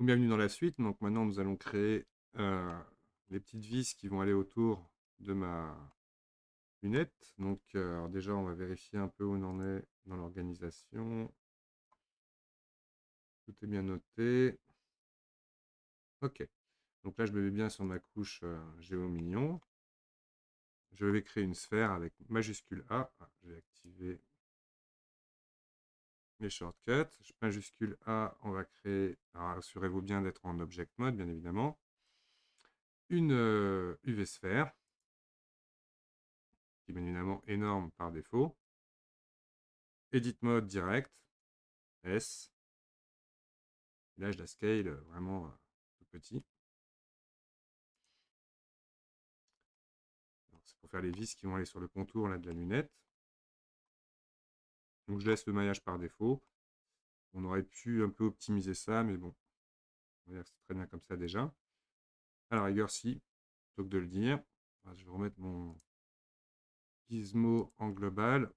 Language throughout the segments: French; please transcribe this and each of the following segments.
Bienvenue dans la suite. Donc maintenant, nous allons créer les petites vis qui vont aller autour de ma lunette. Donc alors déjà, on va vérifier un peu où on en est dans l'organisation. Tout est bien noté. Ok. Donc là, je me mets bien sur ma couche Géomignon. Je vais créer une sphère avec majuscule A. Je vais activer les shortcuts. Majuscule A, on va créer, alors assurez-vous bien d'être en object mode, bien évidemment, une UV sphère, qui est bien évidemment énorme par défaut. Edit mode direct, S. Là, je la scale vraiment tout petit. C'est pour faire les vis qui vont aller sur le contour là, de la lunette. Donc je laisse le maillage par défaut. On aurait pu un peu optimiser ça, mais bon, on va dire que c'est très bien comme ça déjà. À la rigueur, si, plutôt que de le dire, je vais remettre mon gizmo en global.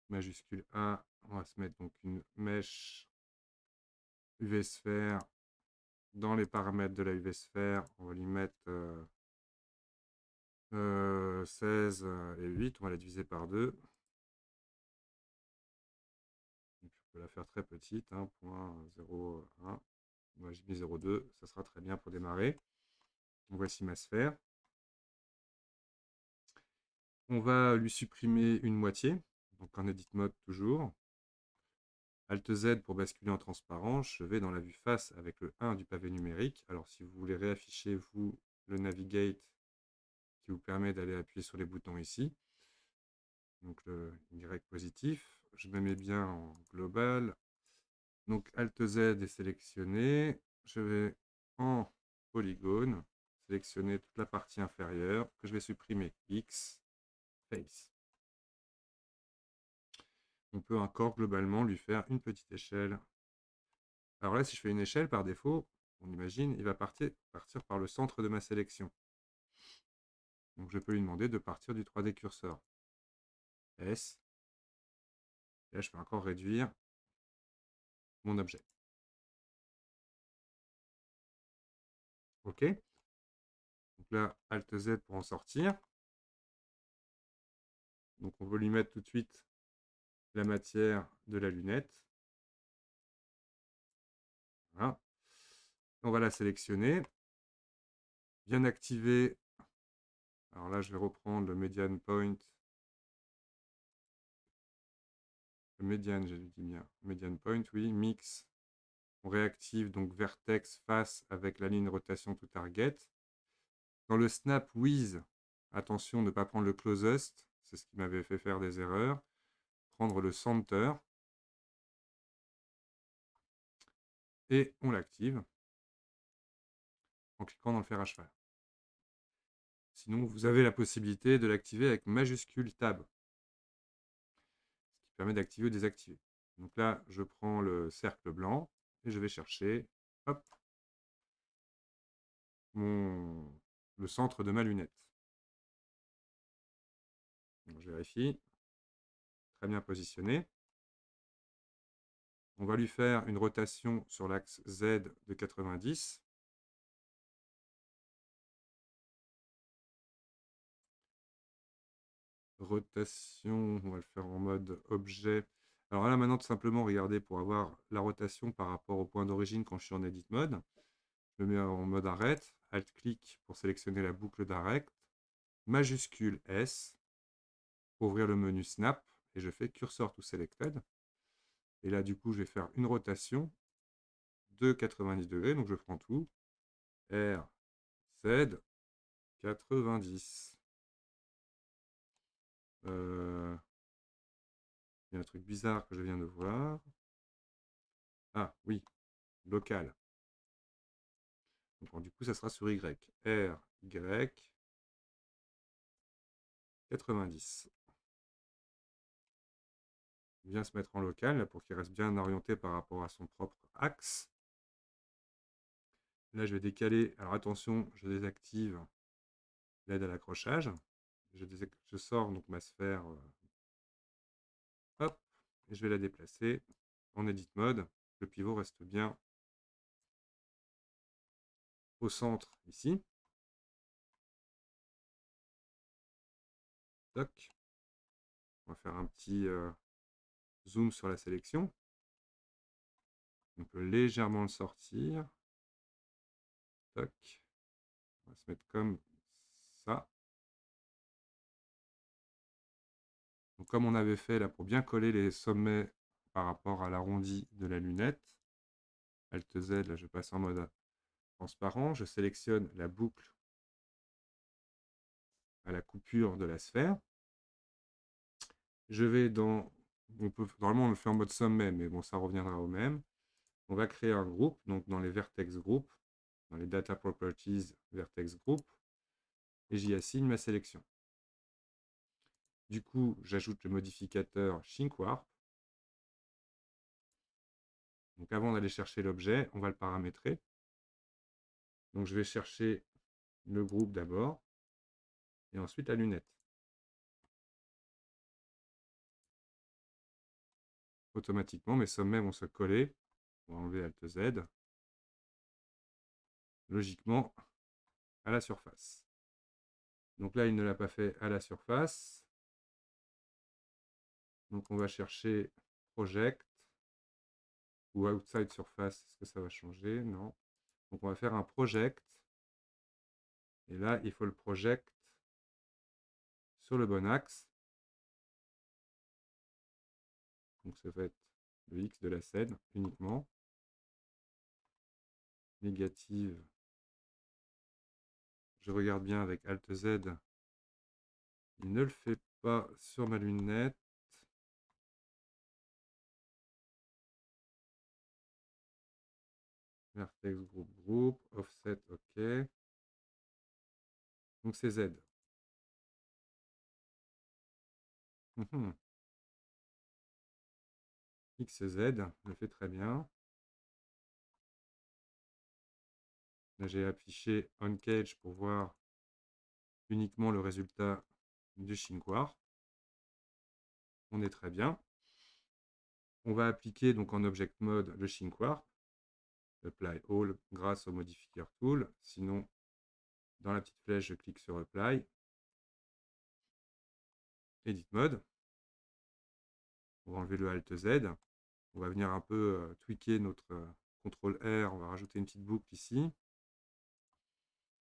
Majuscule A, on va se mettre donc une mèche UV sphère dans les paramètres de la UV sphère. On va lui mettre 16 et 8, on va la diviser par 2. Et puis on peut la faire très petite, hein, 0.01. Moi j'ai mis 0.2, ça sera très bien pour démarrer. Donc, voici ma sphère. On va lui supprimer une moitié, donc en edit mode toujours. Alt Z pour basculer en transparent. Je vais dans la vue face avec le 1 du pavé numérique. Alors si vous voulez réafficher vous le navigate qui vous permet d'aller appuyer sur les boutons ici. Donc le Y positif. Je me mets bien en global. Donc Alt Z est sélectionné. Je vais en polygone, sélectionner toute la partie inférieure que je vais supprimer X, face. On peut encore globalement lui faire une petite échelle. Alors là, si je fais une échelle par défaut, on imagine, il va partir par le centre de ma sélection. Donc je peux lui demander de partir du 3D curseur. S. Et là, je peux encore réduire mon objet. OK. Donc là, Alt Z pour en sortir. Donc on veut lui mettre tout de suite la matière de la lunette. Voilà. On va la sélectionner. Bien activer. Alors là, je vais reprendre le median point. Le median, j'ai dit bien. Median point, oui. Mix. On réactive donc vertex face avec la ligne rotation to target. Dans le snap with, attention de ne pas prendre le closest. C'est ce qui m'avait fait faire des erreurs. Prendre le center. Et on l'active en cliquant dans le fer à cheval. Sinon, vous avez la possibilité de l'activer avec majuscule tab, ce qui permet d'activer ou désactiver. Donc là, je prends le cercle blanc et je vais chercher hop, le centre de ma lunette. Donc, je vérifie. Très bien positionné. On va lui faire une rotation sur l'axe Z de 90. Rotation, on va le faire en mode objet. Alors là, maintenant, tout simplement, regardez, pour avoir la rotation par rapport au point d'origine quand je suis en edit mode, je le mets en mode arrête, alt-clic pour sélectionner la boucle d'arrêt, majuscule S, pour ouvrir le menu Snap, et je fais Cursor to Selected. Et là, du coup, je vais faire une rotation de 90 degrés, donc je prends tout, R, Z, 90. Il y a un truc bizarre que je viens de voir. Ah, oui, local. Donc, du coup, ça sera sur Y. R, Y, 90. Il vient se mettre en local là, pour qu'il reste bien orienté par rapport à son propre axe. Là, je vais décaler. Alors attention, je désactive l'aide à l'accrochage. Je sors donc ma sphère. Hop, et je vais la déplacer. en Edit Mode, le pivot reste bien au centre ici. Toc. On va faire un petit zoom sur la sélection. On peut légèrement le sortir. Toc. On va se mettre comme ça. Donc, comme on avait fait là pour bien coller les sommets par rapport à l'arrondi de la lunette, Alt Z, là je passe en mode transparent, je sélectionne la boucle à la coupure de la sphère. Je vais dans, normalement on le fait en mode sommet, mais bon ça reviendra au même. On va créer un groupe, donc dans les vertex group, dans les data properties vertex group, et j'y assigne ma sélection. Du coup, j'ajoute le modificateur Shinkwar. Donc avant d'aller chercher l'objet, on va le paramétrer. Donc je vais chercher le groupe d'abord, et ensuite la lunette. Automatiquement, mes sommets vont se coller. On va enlever Alt Z. Logiquement, à la surface. Donc là, il ne l'a pas fait à la surface. Donc on va chercher Project ou Outside Surface. Est-ce que ça va changer? Non. Donc on va faire un Project. Et là, il faut le Project sur le bon axe. Donc ça va être le X de la scène uniquement. Négative. Je regarde bien avec Alt Z. Il ne le fait pas sur ma lunette. Vertex group, offset, ok. Donc c'est Z. XZ le fait très bien. Là, j'ai affiché OnCage pour voir uniquement le résultat du Shinkwar. On est très bien. On va appliquer donc en Object Mode le Shinkwar. Apply All grâce au modifier Tool. Sinon, dans la petite flèche, je clique sur Apply. Edit Mode. On va enlever le Alt Z. On va venir un peu tweaker notre CTRL R. On va rajouter une petite boucle ici.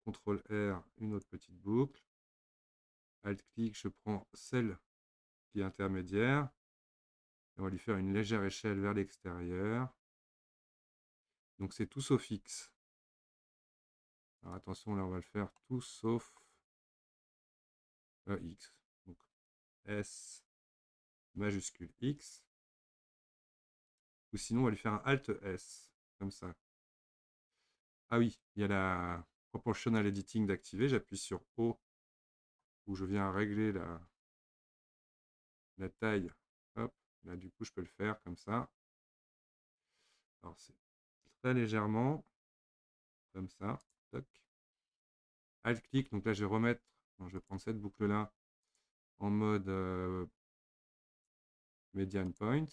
CTRL R, une autre petite boucle. Alt-clic, je prends celle qui est intermédiaire. Et on va lui faire une légère échelle vers l'extérieur. Donc c'est tout sauf X. Alors attention, là on va le faire tout sauf X. Donc S majuscule X. Ou sinon on va lui faire un Alt S, comme ça. Ah oui, il y a la Proportional Editing d'activer. J'appuie sur O, où je viens régler la taille. Hop, là du coup je peux le faire comme ça. Alors c'est très légèrement, comme ça. Toc. Alt-clic, donc là je vais remettre, je vais prendre cette boucle-là en mode median point.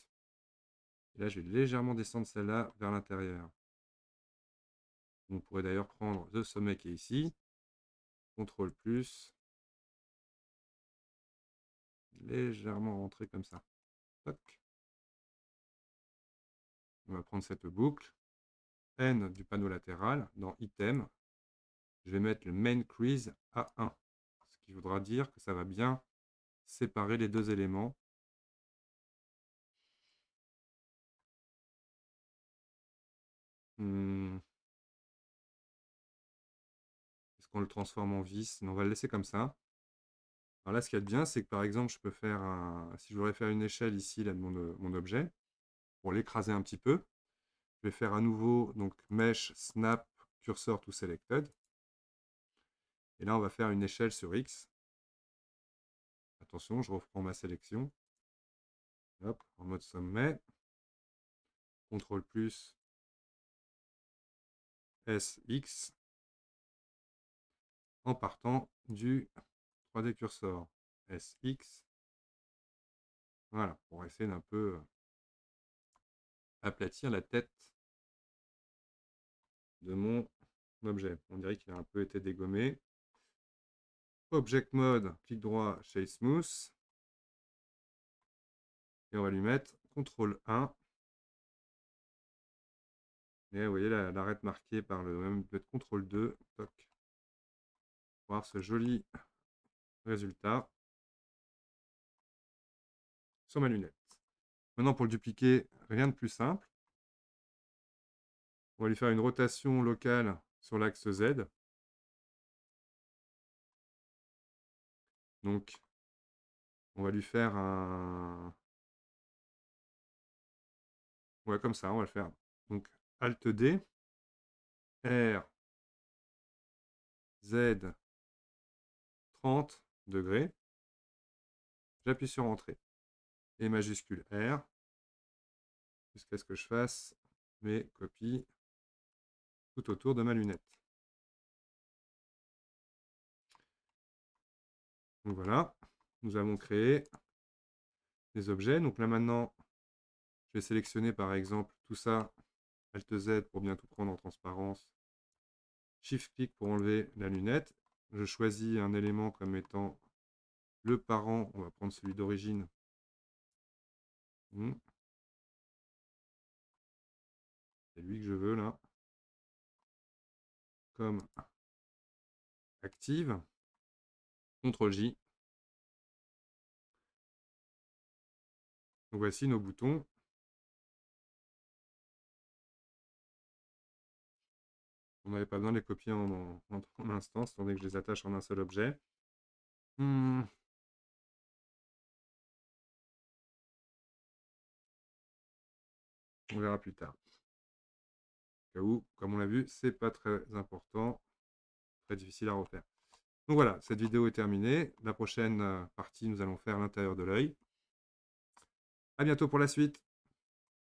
Et là, je vais légèrement descendre celle-là vers l'intérieur. On pourrait d'ailleurs prendre le sommet qui est ici. CTRL plus. Légèrement rentrer comme ça. Toc. On va prendre cette boucle. N du panneau latéral. Dans Item, je vais mettre le Main Crease à 1. Ce qui voudra dire que ça va bien séparer les deux éléments. Est-ce qu'on le transforme en vis? Non, on va le laisser comme ça. Alors là, ce qu'il y a de bien, c'est que par exemple, je peux faire si je voudrais faire une échelle ici là, de mon objet, pour l'écraser un petit peu, je vais faire à nouveau donc Mesh, Snap, Cursor to Selected. Et là, on va faire une échelle sur X. Attention, je reprends ma sélection. Hop, en mode sommet. CTRL plus SX. En partant du 3D Cursor. SX. Voilà, pour essayer d'un peu aplatir la tête de mon objet. On dirait qu'il a un peu été dégommé. Object Mode, clic droit, Shade Smooth. Et on va lui mettre CTRL 1. Et vous voyez l'arête marquée par le même mettre CTRL 2. Toc. Pour voir ce joli résultat sur ma lunette. Maintenant, pour le dupliquer, rien de plus simple. On va lui faire une rotation locale sur l'axe Z. Donc, on va lui faire un... Ouais, comme ça, on va le faire. Donc, Alt D, R, Z, 30 degrés. J'appuie sur Entrée. Et majuscule R, jusqu'à ce que je fasse mes copies tout autour de ma lunette. Donc voilà, nous avons créé des objets. Donc là maintenant, je vais sélectionner par exemple tout ça, Alt Z pour bien tout prendre en transparence, Shift-clic pour enlever la lunette. Je choisis un élément comme étant le parent, on va prendre celui d'origine. C'est lui que je veux là. Comme active. CTRL-J. Donc voici nos boutons. On n'avait pas besoin de les copier en instance, étant donné que je les attache en un seul objet. On verra plus tard. Au cas où, comme on l'a vu, c'est pas très important, très difficile à refaire. Donc voilà, cette vidéo est terminée. La prochaine partie, nous allons faire l'intérieur de l'œil. À bientôt pour la suite.